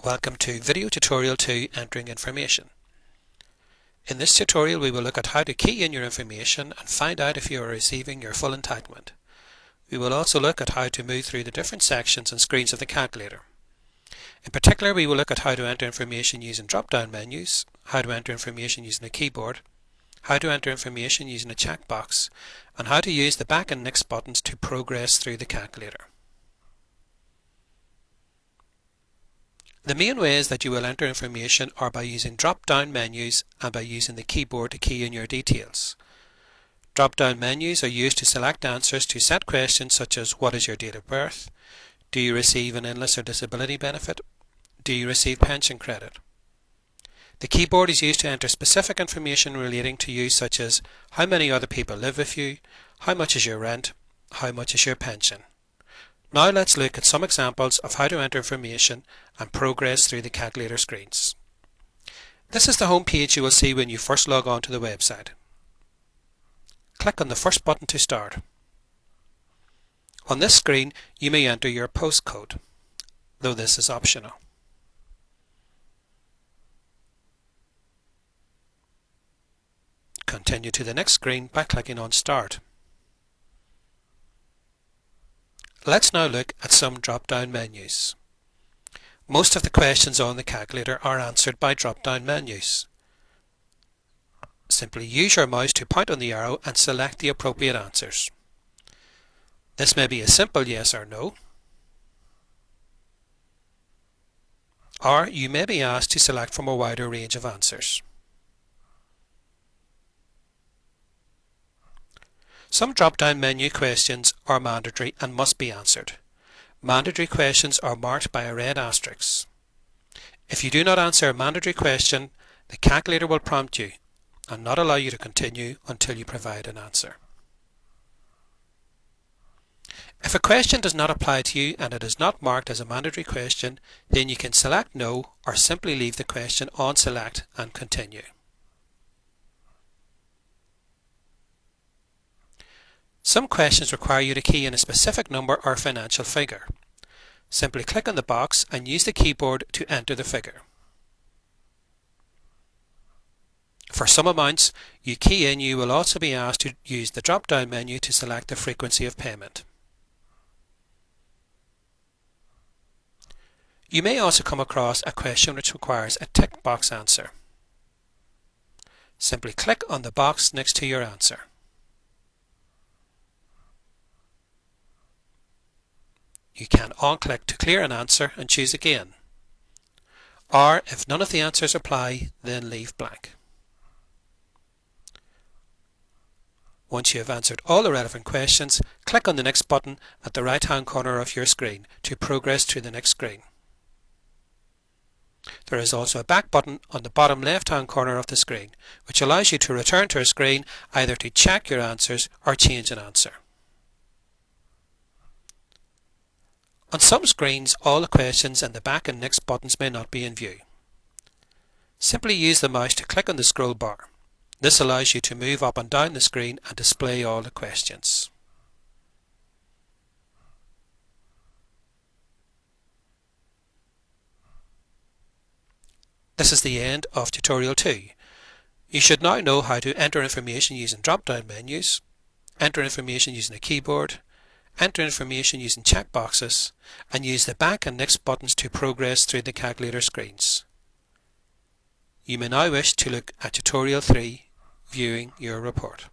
Welcome to Video Tutorial 2 Entering Information. In this tutorial we will look at how to key in your information and find out if you are receiving your full entitlement. We will also look at how to move through the different sections and screens of the calculator. In particular, we will look at how to enter information using drop-down menus, how to enter information using a keyboard, how to enter information using a checkbox, and how to use the back and next buttons to progress through the calculator. The main ways that you will enter information are by using drop-down menus and by using the keyboard to key in your details. Drop-down menus are used to select answers to set questions such as what is your date of birth, do you receive an illness or disability benefit, do you receive pension credit. The keyboard is used to enter specific information relating to you such as how many other people live with you, how much is your rent, how much is your pension. Now let's look at some examples of how to enter information and progress through the calculator screens. This is the home page you will see when you first log on to the website. Click on the first button to start. On this screen you may enter your postcode, though this is optional. Continue to the next screen by clicking on Start. Let's now look at some drop-down menus. Most of the questions on the calculator are answered by drop-down menus. Simply use your mouse to point on the arrow and select the appropriate answers. This may be a simple yes or no, or you may be asked to select from a wider range of answers. Some drop-down menu questions are mandatory and must be answered. Mandatory questions are marked by a red asterisk. If you do not answer a mandatory question, the calculator will prompt you and not allow you to continue until you provide an answer. If a question does not apply to you and it is not marked as a mandatory question, then you can select no or simply leave the question on select and continue. Some questions require you to key in a specific number or financial figure. Simply click on the box and use the keyboard to enter the figure. For some amounts you key in, you will also be asked to use the drop-down menu to select the frequency of payment. You may also come across a question which requires a tick box answer. Simply click on the box next to your answer. You can unclick to clear an answer and choose again. Or if none of the answers apply, then leave blank. Once you have answered all the relevant questions, click on the next button at the right-hand corner of your screen to progress to the next screen. There is also a back button on the bottom left-hand corner of the screen, which allows you to return to a screen either to check your answers or change an answer. On some screens, all the questions and the back and next buttons may not be in view. Simply use the mouse to click on the scroll bar. This allows you to move up and down the screen and display all the questions. This is the end of Tutorial 2. You should now know how to enter information using drop-down menus, enter information using a keyboard, enter information using checkboxes, and use the back and next buttons to progress through the calculator screens. You may now wish to look at Tutorial 3, Viewing your report.